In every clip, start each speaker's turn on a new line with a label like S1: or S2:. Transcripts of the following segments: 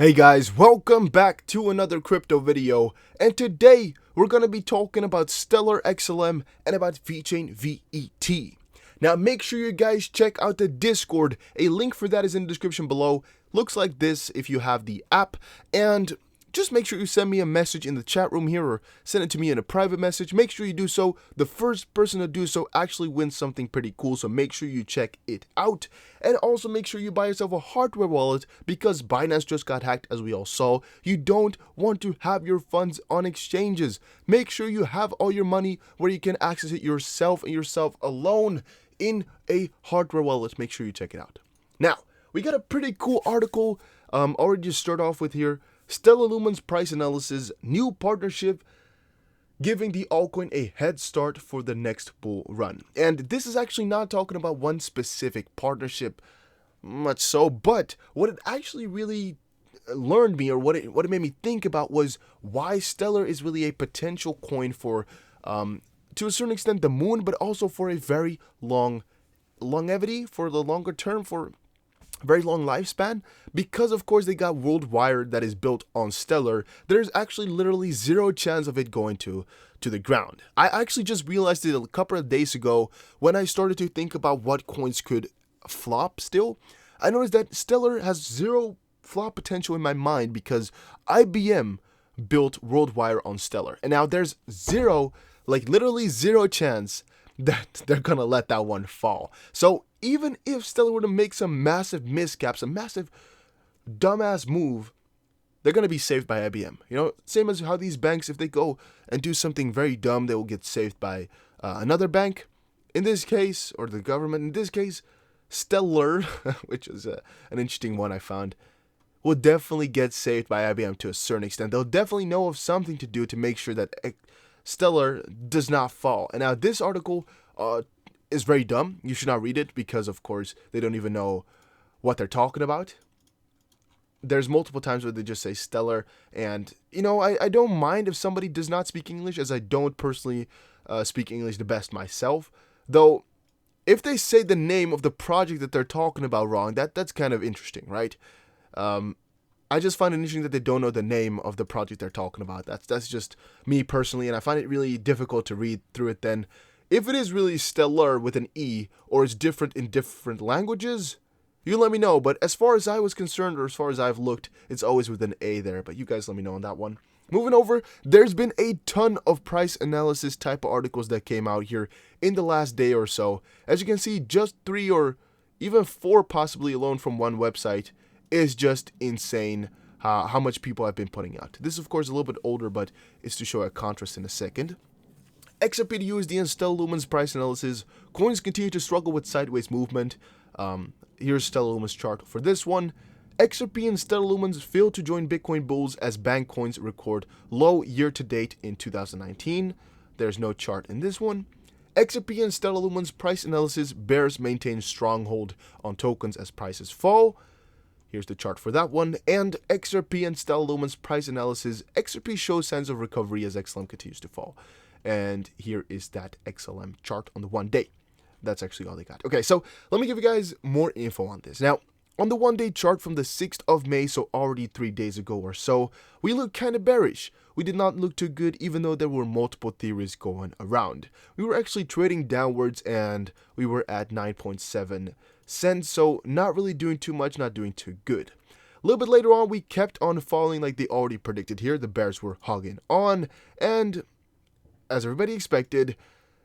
S1: Hey guys, welcome back to another crypto video, and today we're going to be talking about Stellar XLM and about Vechain VET. Now make sure you guys check out the Discord, a link for that is in the description below. Looks like this if you have the app, and just make sure you send me a message in the chat room here or send it to me in a private message. Make sure you do so. The first person to do so actually wins something pretty cool, so make sure you check it out. And also make sure you buy yourself a hardware wallet because Binance just got hacked, as we all saw. You don't want to have your funds on exchanges. Make sure you have all your money where you can access it yourself and yourself alone in a hardware wallet. Make sure you check it out. Now, we got a pretty cool article. Already to start off with here. Stellar Lumen's price analysis, new partnership giving the altcoin a head start for the next bull run. And this is actually not talking about one specific partnership, much so, but what it actually really learned me, or what it made me think about, was why Stellar is really a potential coin for, to a certain extent, the moon, but also for a very long longevity, for the longer term, for very long lifespan, because of course they got WorldWire that is built on Stellar. There's actually literally zero chance of it going to the ground. I actually just realized it a couple of days ago when I started to think about what coins could flop still. I noticed that Stellar has zero flop potential in my mind because IBM built WorldWire on Stellar, and now there's zero, like literally zero chance that they're gonna let that one fall. So even if Stellar were to make some massive miscaps, a massive dumbass move, they're gonna be saved by IBM. You know, same as how these banks, if they go and do something very dumb, they will get saved by another bank. In this case, or the government. In this case, Stellar, which is an interesting one I found, will definitely get saved by IBM to a certain extent. They'll definitely know of something to do to make sure that Stellar does not fall. And now this article is very dumb. You should not read it because, of course, they don't even know what they're talking about. There's multiple times where they just say Stellar, and, you know, I don't mind if somebody does not speak English, as I don't personally speak English the best myself. Though, if they say the name of the project that they're talking about wrong, that's kind of interesting, right? I just find it interesting that they don't know the name of the project they're talking about. That's just me personally, and I find it really difficult to read through it then. If it is really Stellar with an E, or it's different in different languages, you let me know. But as far as I was concerned, or as far as I've looked, it's always with an A there. But you guys let me know on that one. Moving over, there's been a ton of price analysis type of articles that came out here in the last day or so. As you can see, just 3 or even 4 possibly alone from one website is just insane how much people have been putting out. This is, of course, a little bit older, but it's to show a contrast in a second. XRP to USD and Stellar Lumen's price analysis. Coins continue to struggle with sideways movement. Here's Stellar Lumen's chart for this one. XRP and Stellar Lumen's failed to join Bitcoin bulls as bank coins record low year-to-date in 2019. There's no chart in this one. XRP and Stellar Lumen's price analysis. Bears maintain stronghold on tokens as prices fall. Here's the chart for that one. And XRP and Stellar Lumen's price analysis. XRP shows signs of recovery as XLM continues to fall. And here is that XLM chart on the 1 day. That's actually all they got. Okay, so let me give you guys more info on this. Now, on the 1 day chart from the 6th of May, so already 3 days ago or so, we look kind of bearish. We did not look too good, even though there were multiple theories going around. We were actually trading downwards, and we were at 9.7 cents, so not really doing too much, not doing too good. A little bit later on, we kept on falling like they already predicted here. The bears were hogging on, and as everybody expected,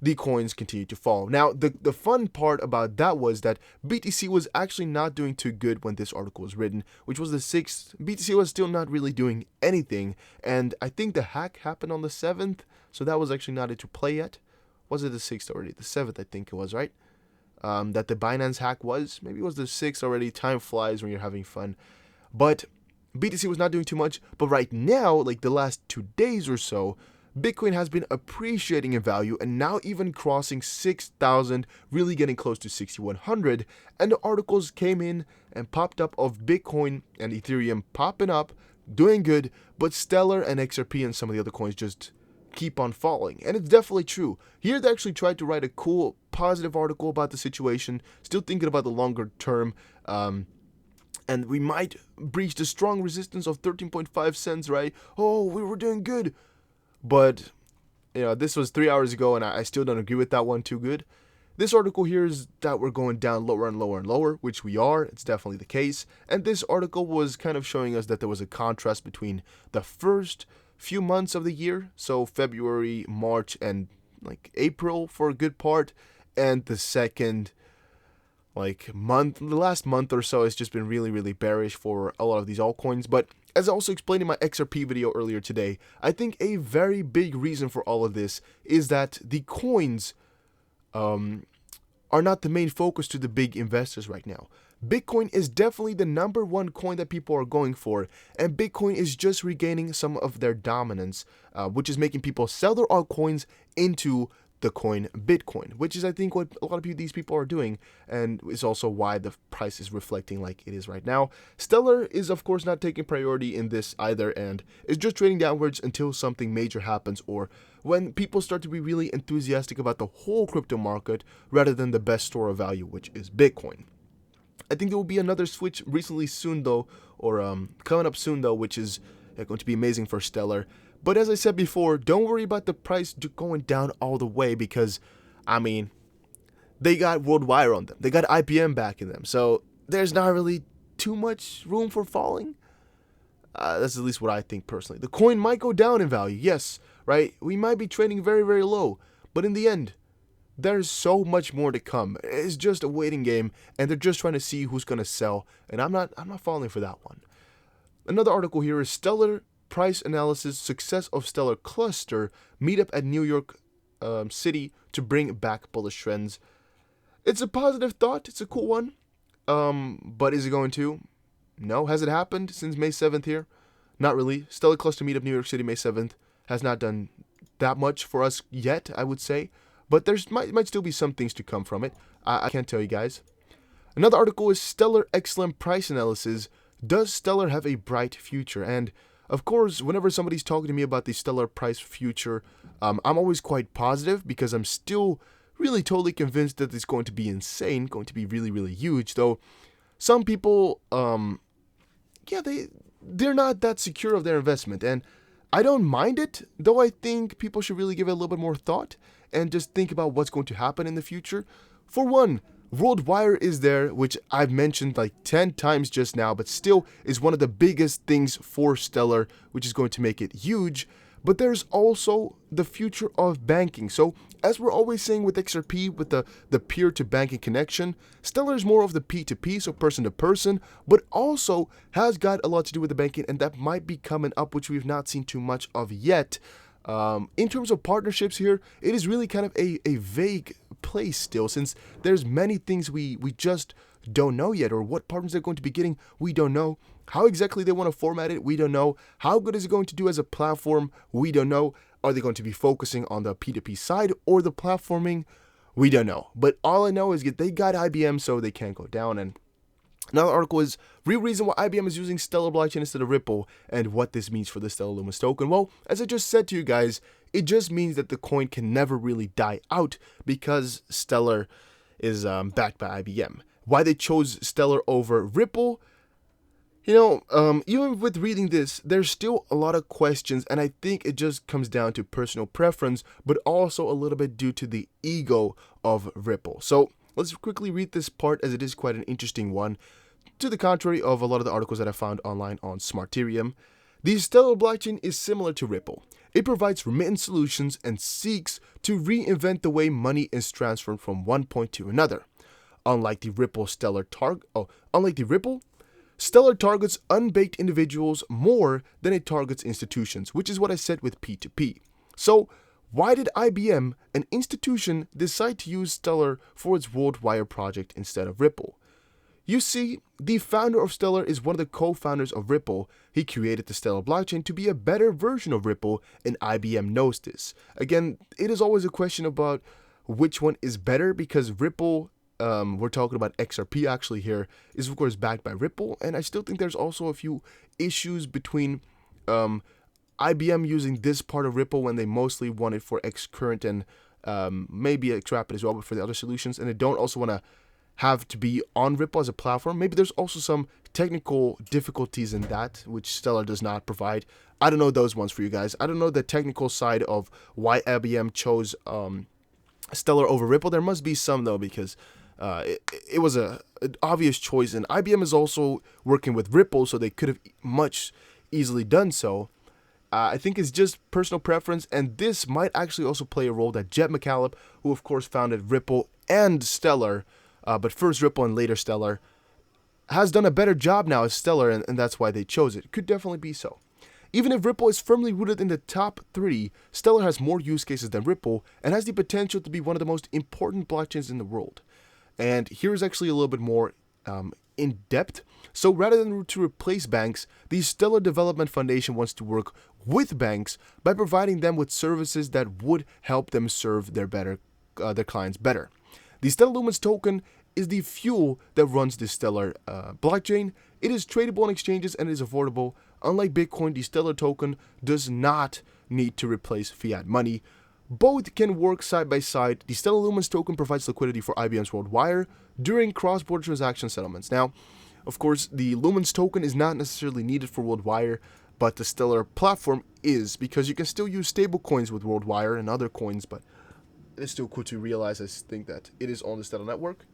S1: the coins continued to fall. Now, the fun part about that was that BTC was actually not doing too good when this article was written, which was the 6th. BTC was still not really doing anything, and I think the hack happened on the 7th, so that was actually not into play yet. Was it the 6th already? The 7th, I think it was, right? That the Binance hack was. Maybe it was the 6th already. Time flies when you're having fun. But BTC was not doing too much, but right now, like the last 2 days or so, Bitcoin has been appreciating in value and now even crossing 6,000, really getting close to 6,100. And the articles came in and popped up of Bitcoin and Ethereum popping up, doing good, but Stellar and XRP and some of the other coins just keep on falling. And it's definitely true. Here they actually tried to write a cool, positive article about the situation, still thinking about the longer term and we might breach the strong resistance of 13.5 cents, right? Oh, we were doing good. But, this was 3 hours ago, and I still don't agree with that one too good. This article here is that we're going down lower and lower and lower, which we are. It's definitely the case. And this article was kind of showing us that there was a contrast between the first few months of the year, so February, March, and like April for a good part, and the second month, the last month or so has just been really, really bearish for a lot of these altcoins. But as I also explained in my XRP video earlier today, I think a very big reason for all of this is that the coins are not the main focus to the big investors right now. Bitcoin is definitely the #1 coin that people are going for, and Bitcoin is just regaining some of their dominance, which is making people sell their altcoins into the coin Bitcoin, which is, I think, what a lot of these people are doing, and is also why the price is reflecting like it is right now. Stellar is, of course, not taking priority in this either, and is just trading downwards until something major happens, or when people start to be really enthusiastic about the whole crypto market rather than the best store of value, which is Bitcoin. I think there will be another switch recently soon, though, or coming up soon, though, which is going to be amazing for Stellar. But as I said before, don't worry about the price going down all the way, because, I mean, they got World Wire on them. They got IBM backing them. So there's not really too much room for falling. That's at least what I think personally. The coin might go down in value, yes, right? We might be trading very, very low. But in the end, there's so much more to come. It's just a waiting game, and they're just trying to see who's going to sell. And I'm not falling for that one. Another article here is Stellar Price Analysis, Success of Stellar Cluster, Meetup at New York City to bring back bullish trends. It's a positive thought. It's a cool one. But is it going to? No. Has it happened since May 7th here? Not really. Stellar Cluster Meetup New York City May 7th has not done that much for us yet, I would say. But there's might still be some things to come from it. I can't tell you guys. Another article is Stellar XLM Price Analysis. Does Stellar have a bright future? And of course, whenever somebody's talking to me about the Stellar price future, I'm always quite positive, because I'm still really totally convinced that it's going to be insane, going to be really, really huge. Though some people, they're not that secure of their investment, and I don't mind it, though I think people should really give it a little bit more thought and just think about what's going to happen in the future. For one, World Wire is there, which I've mentioned like 10 times just now, but still is one of the biggest things for Stellar, which is going to make it huge. But there's also the future of banking. So as we're always saying with XRP, with the peer-to-banking connection, Stellar is more of the P2P, so person-to-person, but also has got a lot to do with the banking, and that might be coming up, which we've not seen too much of yet. In terms of partnerships here, it is really kind of a vague place still, since there's many things we just don't know yet, or what partners they're going to be getting, we don't know. How exactly they want to format it, we don't know. How good is it going to do as a platform, we don't know. Are they going to be focusing on the P2P side or the platforming, we don't know. But all I know is that they got IBM, so they can't go down. And another article is real reason why IBM is using Stellar blockchain instead of Ripple, and what this means for the Stellar Lumens token. Well, as I just said to you guys, it just means that the coin can never really die out, because Stellar is backed by IBM. Why they chose Stellar over Ripple? Even with reading this, there's still a lot of questions, and I think it just comes down to personal preference, but also a little bit due to the ego of Ripple. So let's quickly read this part, as it is quite an interesting one, to the contrary of a lot of the articles that I found online on Smarterium. The Stellar blockchain is similar to Ripple. It provides remittance solutions and seeks to reinvent the way money is transferred from one point to another. Unlike the Ripple, Stellar targets unbanked individuals more than it targets institutions, which is what I said with P2P. So why did IBM, an institution, decide to use Stellar for its World Wire project instead of Ripple? You see, the founder of Stellar is one of the co-founders of Ripple. He created the Stellar blockchain to be a better version of Ripple, and IBM knows this. Again, it is always a question about which one is better, because Ripple, we're talking about XRP actually here, is of course backed by Ripple, and I still think there's also a few issues between IBM using this part of Ripple when they mostly want it for Xcurrent and maybe XRapid as well, but for the other solutions, and they don't also want to have to be on Ripple as a platform. Maybe there's also some technical difficulties in that, which Stellar does not provide. I don't know those ones for you guys. I don't know the technical side of why IBM chose Stellar over Ripple. There must be some, though, because it was an obvious choice. And IBM is also working with Ripple, so they could have much easily done so. I think it's just personal preference, and this might actually also play a role that Jed McCaleb, who of course founded Ripple and Stellar, but first Ripple and later Stellar, has done a better job now as Stellar, and that's why they chose it. Could definitely be so. Even if Ripple is firmly rooted in the top 3, Stellar has more use cases than Ripple and has the potential to be one of the most important blockchains in the world. And here's actually a little bit more in depth. So rather than to replace banks, the Stellar Development Foundation wants to work with banks by providing them with services that would help them serve their clients better. The Stellar Lumens token is the fuel that runs the Stellar blockchain. It is tradable on exchanges and is affordable. Unlike Bitcoin, the Stellar token does not need to replace fiat money. Both can work side by side. The Stellar Lumens token provides liquidity for IBM's WorldWire during cross-border transaction settlements. Now, of course, the Lumens token is not necessarily needed for WorldWire, but the Stellar platform is, because you can still use stablecoins with WorldWire and other coins, but it's still cool to realize, I think, that it is on the Stellar network.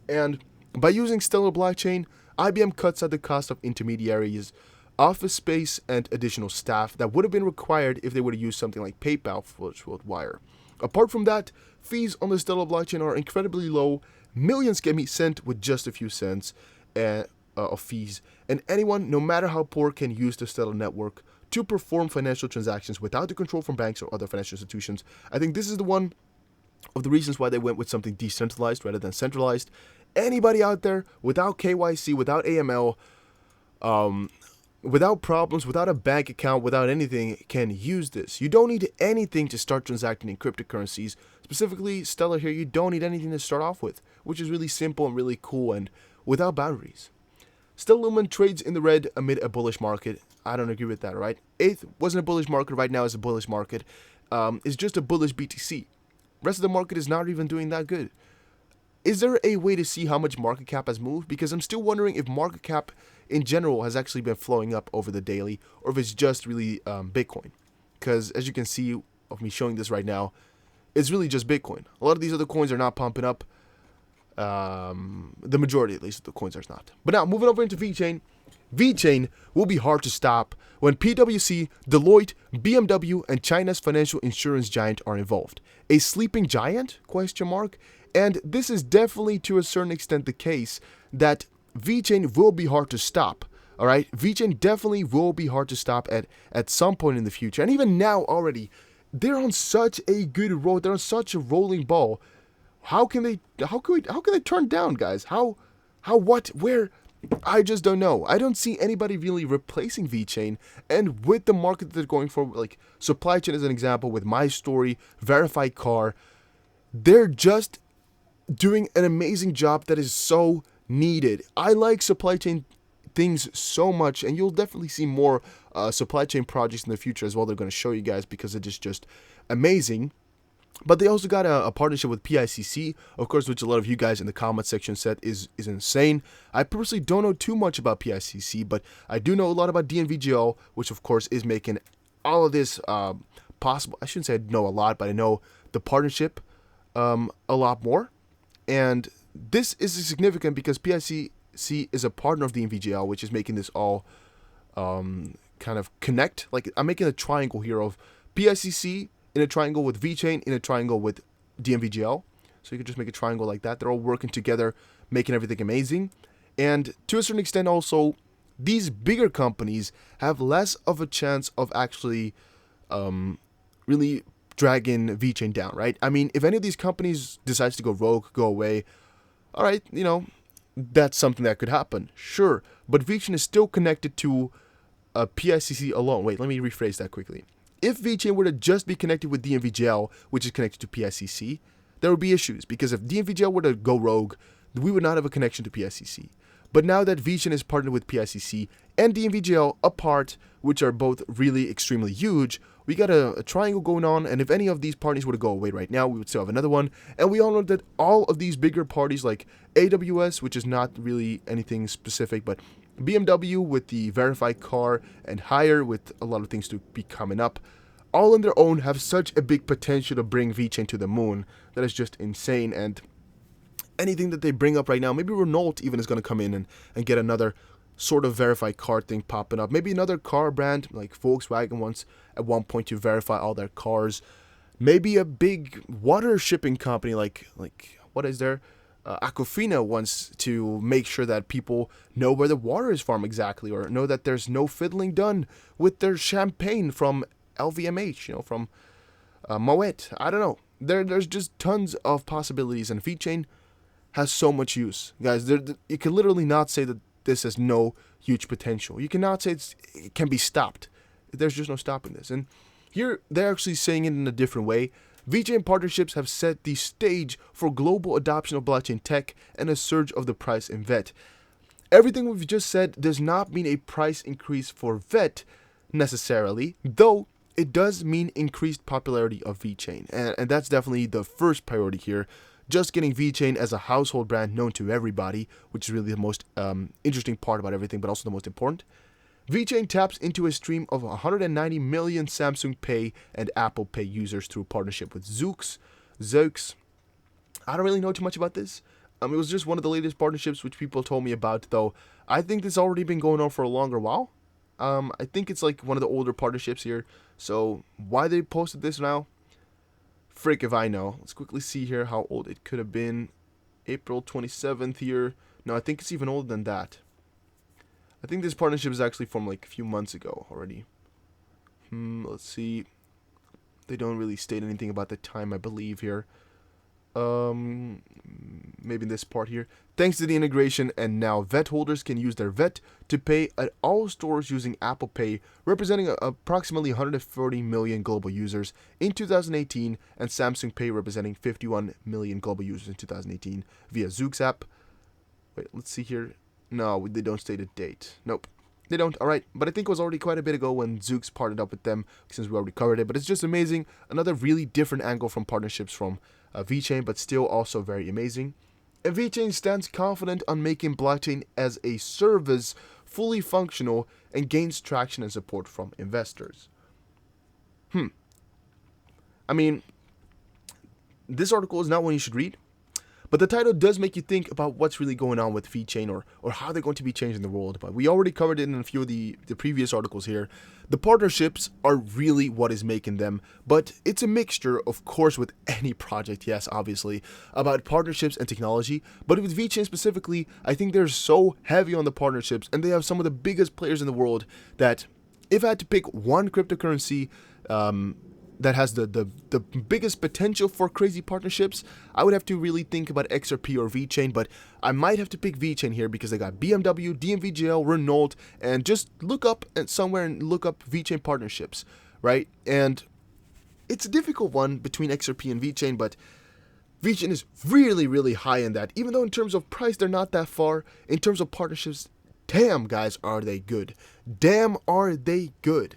S1: And by using Stellar blockchain, IBM cuts out the cost of intermediaries, office space, and additional staff that would have been required if they were to use something like PayPal for WorldWire. Apart from that, fees on the Stellar blockchain are incredibly low. Millions can be sent with just a few cents of fees, and anyone, no matter how poor, can use the Stellar network to perform financial transactions without the control from banks or other financial institutions. I think this is the one of the reasons why they went with something decentralized rather than centralized. Anybody out there without KYC, without AML, without problems, without a bank account, without anything, can use this. You don't need anything to start transacting in cryptocurrencies. Specifically, Stellar here, you don't need anything to start off with, which is really simple and really cool and without boundaries. Stellar Lumen trades in the red amid a bullish market. I don't agree with that, right? ETH wasn't a bullish market, right now is a bullish market. It's just a bullish BTC. Rest of the market is not even doing that good. Is there a way to see how much market cap has moved? Because I'm still wondering if market cap in general has actually been flowing up over the daily, or if it's just really Bitcoin. Because as you can see of me showing this right now, it's really just Bitcoin. A lot of these other coins are not pumping up. The majority, at least, of the coins are not. But now, moving over into Vechain. Vechain will be hard to stop when PwC, Deloitte, BMW, and China's financial insurance giant are involved. A sleeping giant? Question mark. And this is definitely, to a certain extent, the case that Vechain will be hard to stop. All right, Vechain definitely will be hard to stop at some point in the future, and even now already, they're on such a good road. They're on such a rolling ball. How can they turn down, guys? Where? I just don't know. I don't see anybody really replacing Vechain, and with the market that they're going for, like supply chain as an example, with My Story, Verified Car, they're just doing an amazing job that is so needed. I like supply chain things so much, and you'll definitely see more supply chain projects in the future as well. They're going to show you guys because it is just amazing. But they also got a partnership with PICC, of course, which a lot of you guys in the comment section said is insane. I personally don't know too much about PICC, but I do know a lot about DNVGL, which of course is making all of this possible. I shouldn't say I know a lot, but I know the partnership a lot more. And this is significant because PICC is a partner of DNVGL, which is making this all kind of connect. Like, I'm making a triangle here of PICC in a triangle with Vechain, in a triangle with DNVGL. So you could just make a triangle like that. They're all working together, making everything amazing. And to a certain extent also, these bigger companies have less of a chance of actually really dragging Vechain down, right? I mean, if any of these companies decides to go rogue, go away, all right, you know, that's something that could happen, sure. But Vechain is still connected to PICC alone. Wait, let me rephrase that quickly. If Vechain were to just be connected with DNVGL, which is connected to PICC, there would be issues, because if DNVGL were to go rogue, we would not have a connection to PICC. But now that Vechain is partnered with PICC and DNVGL apart, which are both really extremely huge, we got a triangle going on, and if any of these parties were to go away right now, we would still have another one. And we all know that all of these bigger parties like AWS, which is not really anything specific, but BMW with the verified car, and Hire with a lot of things to be coming up, all on their own have such a big potential to bring Vechain to the moon that is just insane. And anything that they bring up right now, maybe Renault even is going to come in and get another sort of verified car thing popping up. Maybe another car brand like Volkswagen wants at one point to verify all their cars. Maybe a big water shipping company like what is there? Aquafina wants to make sure that people know where the water is from exactly, or know that there's no fiddling done with their champagne from LVMH, from Moet. I don't know. There's just tons of possibilities, and Vechain has so much use. Guys, you can literally not say that this has no huge potential. You cannot say it can be stopped. There's just no stopping this. And here, they're actually saying it in a different way. Vechain partnerships have set the stage for global adoption of blockchain tech and a surge of the price in VET. Everything we've just said does not mean a price increase for VET necessarily, though it does mean increased popularity of Vechain. And that's definitely the first priority here. Just getting Vechain as a household brand known to everybody, which is really the most interesting part about everything, but also the most important. Vechain taps into a stream of 190 million Samsung Pay and Apple Pay users through a partnership with Zeux. I don't really know too much about this. It was just one of the latest partnerships which people told me about, though. I think this already been going on for a longer while. I think it's like one of the older partnerships here. So why they posted this now? Frick if I know. Let's quickly see here how old it could have been. April 27th here. No, I think it's even older than that. I think this partnership is actually from like a few months ago already. Let's see. They don't really state anything about the time, I believe, here. Maybe this part here. Thanks to the integration, and now VET holders can use their VET to pay at all stores using Apple Pay, representing approximately 140 million global users in 2018, and Samsung Pay representing 51 million global users in 2018 via Zeux app. Wait, let's see here. No, they don't state a date. Nope. They don't. Alright, but I think it was already quite a bit ago when Zeux partnered up with them, since we already covered it. But it's just amazing. Another really different angle from partnerships from Vechain, but still also very amazing. And Vechain stands confident on making blockchain as a service fully functional and gains traction and support from investors. I mean, this article is not one you should read, but the title does make you think about what's really going on with Vechain, or how they're going to be changing the world. But we already covered it in a few of the previous articles here. The partnerships are really what is making them, but it's a mixture, of course, with any project, yes, obviously, about partnerships and technology. But with Vechain specifically, I think they're so heavy on the partnerships, and they have some of the biggest players in the world, that if I had to pick one cryptocurrency that has the biggest potential for crazy partnerships, I would have to really think about XRP or Vechain, but I might have to pick Vechain here because they got BMW, DMVGL, Renault, and just look up somewhere and look up Vechain partnerships, right? And it's a difficult one between XRP and Vechain, but Vechain is really, really high in that. Even though in terms of price, they're not that far. In terms of partnerships, damn, guys, are they good. Damn, are they good.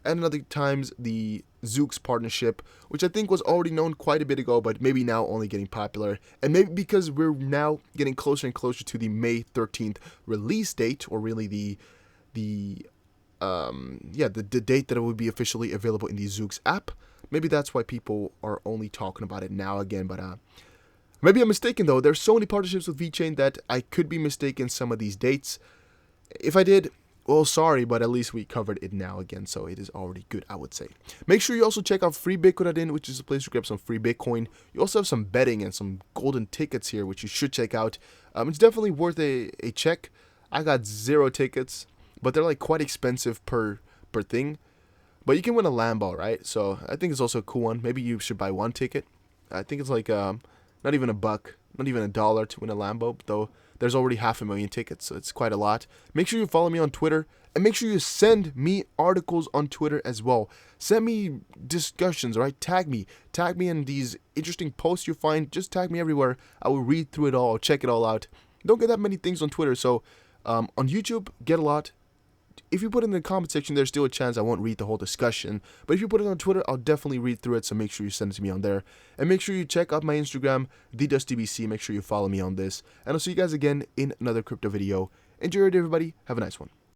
S1: And other times, the Zeux partnership, which I think was already known quite a bit ago, but maybe now only getting popular. And maybe because we're now getting closer and closer to the May 13th release date, or really the date that it would be officially available in the Zeux app. Maybe that's why people are only talking about it now again, but maybe I'm mistaken though. There's so many partnerships with Vechain that I could be mistaken some of these dates. If I did, well, sorry, but at least we covered it now again, so it is already good, I would say. Make sure you also check out freebitcoin.in, which is a place to grab some free Bitcoin. You also have some betting and some golden tickets here, which you should check out. It's definitely worth a check. I got 0 tickets, but they're like quite expensive per thing. But you can win a Lambo, right? So I think it's also a cool one. Maybe you should buy 1 ticket. I think it's like not even $1, not even $1 to win a Lambo, though. There's already 500,000 tickets, so it's quite a lot. Make sure you follow me on Twitter, and make sure you send me articles on Twitter as well. Send me discussions, right? Tag me in these interesting posts you find. Just tag me everywhere. I will read through it all, check it all out. Don't get that many things on Twitter, so on YouTube, get a lot. if you put it in the comment section, there's still a chance I won't read the whole discussion. But if you put it on Twitter, I'll definitely read through it, so make sure you send it to me on there. And make sure you check out my Instagram, TheDustDBC. Make sure you follow me on this. And I'll see you guys again in another crypto video. Enjoy your day, everybody. Have a nice one.